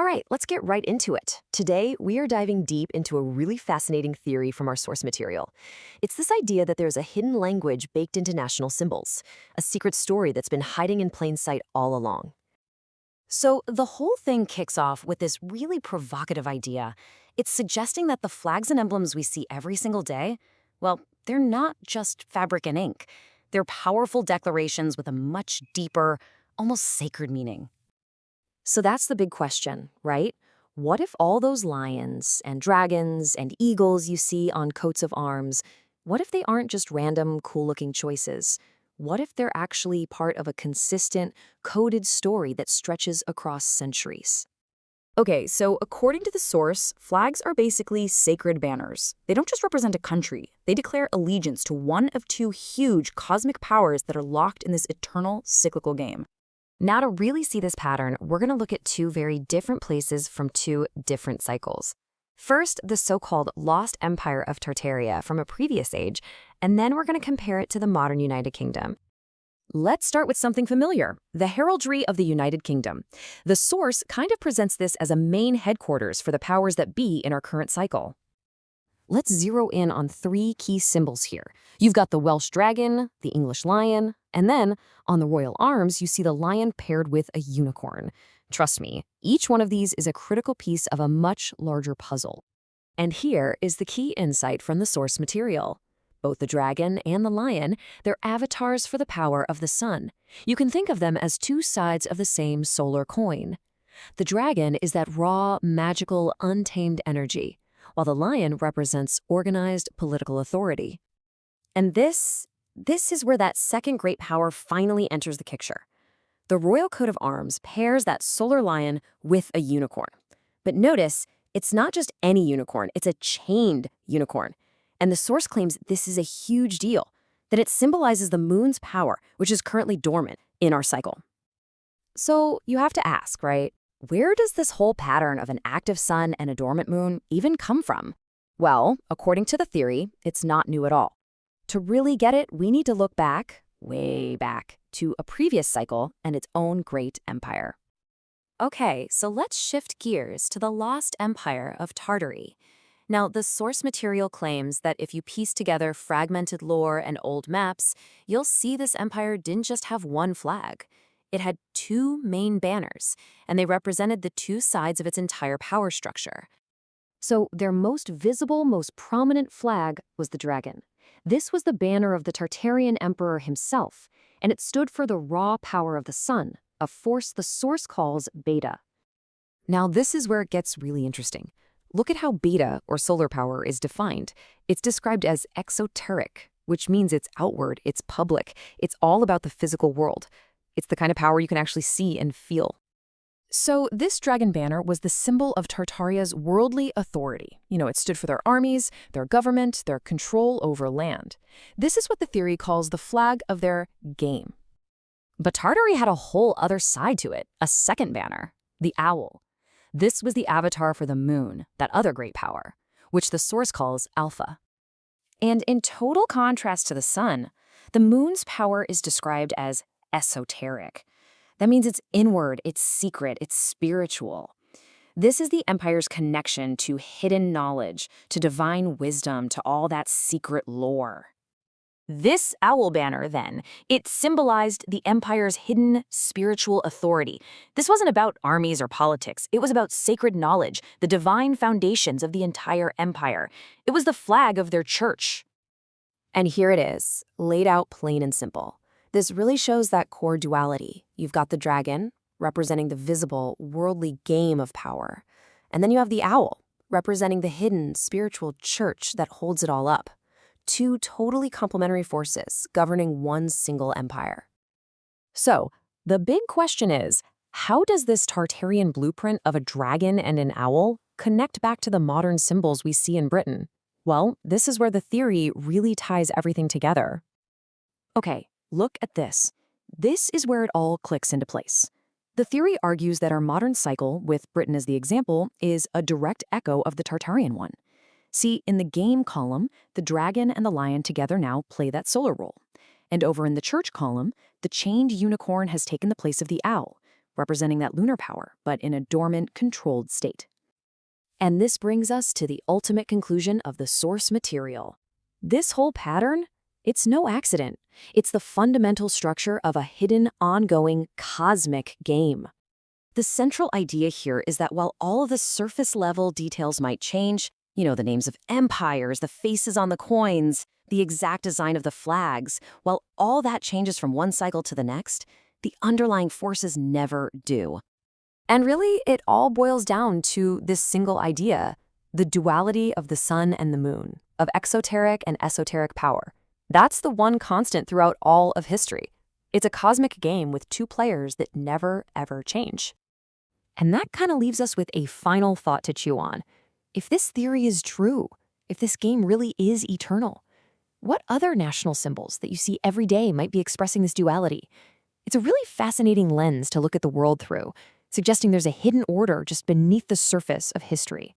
All right, let's get right into it. Today, we are diving deep into a really fascinating theory from our source material. It's this idea that there's a hidden language baked into national symbols, a secret story that's been hiding in plain sight all along. So, the whole thing kicks off with this really provocative idea. It's suggesting that the flags and emblems we see every single day, well, they're not just fabric and ink. They're powerful declarations with a much deeper, almost sacred meaning. So that's the big question, right? What if all those lions and dragons and eagles you see on coats of arms, what if they aren't just random, cool-looking choices? What if they're actually part of a consistent, coded story that stretches across centuries? Okay, so according to the source, flags are basically sacred banners. They don't just represent a country. They declare allegiance to one of two huge cosmic powers that are locked in this eternal, cyclical game. Now, to really see this pattern, we're going to look at two very different places from two different cycles. First, the so-called lost empire of Tartaria from a previous age, and then we're going to compare it to the modern United Kingdom. Let's start with something familiar, the heraldry of the United Kingdom. The source kind of presents this as a main headquarters for the powers that be in our current cycle. Let's zero in on three key symbols here. You've got the Welsh dragon, the English lion, and then on the royal arms, you see the lion paired with a unicorn. Trust me, each one of these is a critical piece of a much larger puzzle. And here is the key insight from the source material. Both the dragon and the lion, they're avatars for the power of the sun. You can think of them as two sides of the same solar coin. The dragon is that raw, magical, untamed energy, while the lion represents organized political authority. And this is where that second great power finally enters the picture. The royal coat of arms pairs that solar lion with a unicorn. But notice, it's not just any unicorn, it's a chained unicorn. And the source claims this is a huge deal, that it symbolizes the moon's power, which is currently dormant in our cycle. So you have to ask, right? Where does this whole pattern of an active sun and a dormant moon even come from? Well, according to the theory, it's not new at all. To really get it, we need to look back, way back, to a previous cycle and its own great empire. Okay, so let's shift gears to the lost empire of Tartary. Now, the source material claims that if you piece together fragmented lore and old maps, you'll see this empire didn't just have one flag. It had two main banners, and they represented the two sides of its entire power structure. So their most visible, most prominent flag was the dragon. This was the banner of the Tartarian emperor himself, and it stood for the raw power of the sun, a force the source calls beta. Now, this is where it gets really interesting. Look at how beta, or solar power, is defined. It's described as exoteric, which means it's outward, it's public, it's all about the physical world. It's the kind of power you can actually see and feel. So this dragon banner was the symbol of Tartaria's worldly authority. It stood for their armies, their government, their control over land. This is what the theory calls the flag of their game. But Tartary had a whole other side to it, a second banner, the owl. This was the avatar for the moon, that other great power, which the source calls Alpha. And in total contrast to the sun, the moon's power is described as esoteric. That means it's inward, it's secret, it's spiritual. This is the empire's connection to hidden knowledge, to divine wisdom, to all that secret lore. This owl banner, then, it symbolized the empire's hidden spiritual authority. This wasn't about armies or politics. It was about sacred knowledge, the divine foundations of the entire empire. It was the flag of their church. And here it is, laid out plain and simple. This really shows that core duality. You've got the dragon, representing the visible, worldly game of power. And then you have the owl, representing the hidden, spiritual church that holds it all up. Two totally complementary forces governing one single empire. So, the big question is, how does this Tartarian blueprint of a dragon and an owl connect back to the modern symbols we see in Britain? Well, this is where the theory really ties everything together. Okay, look at this. This is where it all clicks into place. The theory argues that our modern cycle, with Britain as the example, is a direct echo of the Tartarian one. See, in the game column, the dragon and the lion together now play that solar role. And over in the church column, the chained unicorn has taken the place of the owl, representing that lunar power, but in a dormant, controlled state. And this brings us to the ultimate conclusion of the source material. This whole pattern, it's no accident. It's the fundamental structure of a hidden, ongoing, cosmic game. The central idea here is that while all of the surface-level details might change, the names of empires, the faces on the coins, the exact design of the flags, while all that changes from one cycle to the next, the underlying forces never do. And really, it all boils down to this single idea, the duality of the sun and the moon, of exoteric and esoteric power. That's the one constant throughout all of history. It's a cosmic game with two players that never, ever change. And that kind of leaves us with a final thought to chew on. If this theory is true, if this game really is eternal, what other national symbols that you see every day might be expressing this duality? It's a really fascinating lens to look at the world through, suggesting there's a hidden order just beneath the surface of history.